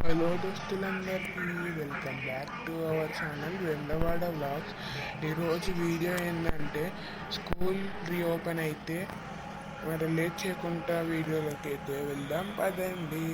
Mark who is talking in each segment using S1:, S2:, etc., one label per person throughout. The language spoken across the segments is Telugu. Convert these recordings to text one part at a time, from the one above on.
S1: హలో దోస్తులందరికీ welcome back to our channel Vendavada vlogs. ఈరోజు వీడియో ఏంటంటే స్కూల్ రీఓపెన్ అయితే మరి లేట్ చేయకుండా వీడియోలోకి అయితే వెళ్దాం పదండి.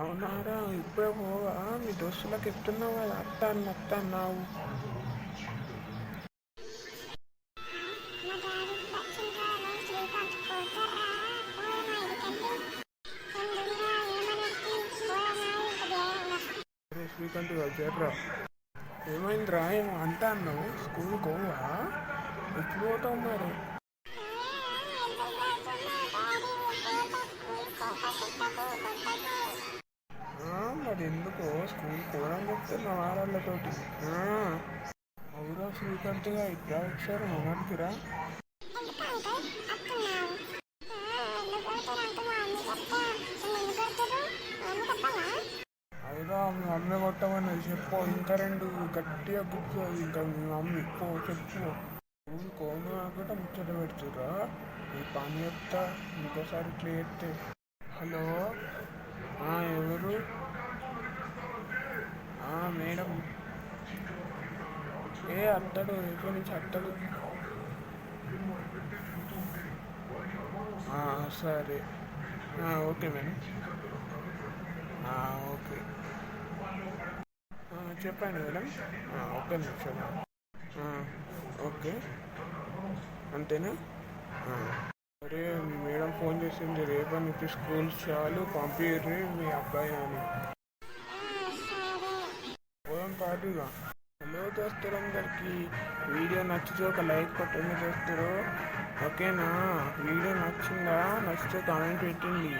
S1: అవునారా, ఇప్పుడే పోవా? మీ దోస్తులకు చెప్తున్నావు కదా అన్నావు. శ్రీకాంత్ జర్రా, ఏమైందిరా? ఏమో అంటా అన్నావు. స్కూల్ పోవా? ఎప్పుడు పోతావు మరి? మరి ఎందుకో స్కూల్ పోవడానికి చెప్తున్నా వారాళ్ళతోటి. అవురా శ్రీకాంత్గా ఇట్లా ఒకసారి మొదటికిరా. అవురా, మీ మమ్మీ కొట్టమని చెప్పు. ఇంకా రెండు గట్టిగా కూర్చోదు. ఇంకా మీ మమ్మీ చెప్పు. స్కూల్ కోను కాకుండా ముచ్చట పెడుతురా. ఈ పని చెప్తా ఇంకోసారి ఇట్లా చెప్తే. హలో, ఎవరు? మేడం. అత్తడు, రేపు నుంచి అత్తడు. సరే, ఓకే మేడం. ఓకే, చెప్పండి మేడం. ఒక్క నిమిషం. ఓకే, అంతేనా? సరే, మేడం ఫోన్ చేసింది రేపటి నుంచి స్కూల్ చాలు పంపిర్రి మీ అబ్బాయి అని. పోదాం పాటుగా. హలో దోస్తులందరికీ, వీడియో నచ్చితే ఒక లైక్ కొట్టండి దోస్తులు. ఓకేనా? వీడియో నచ్చిందా? నచ్చితే కామెంట్ పెట్టండి.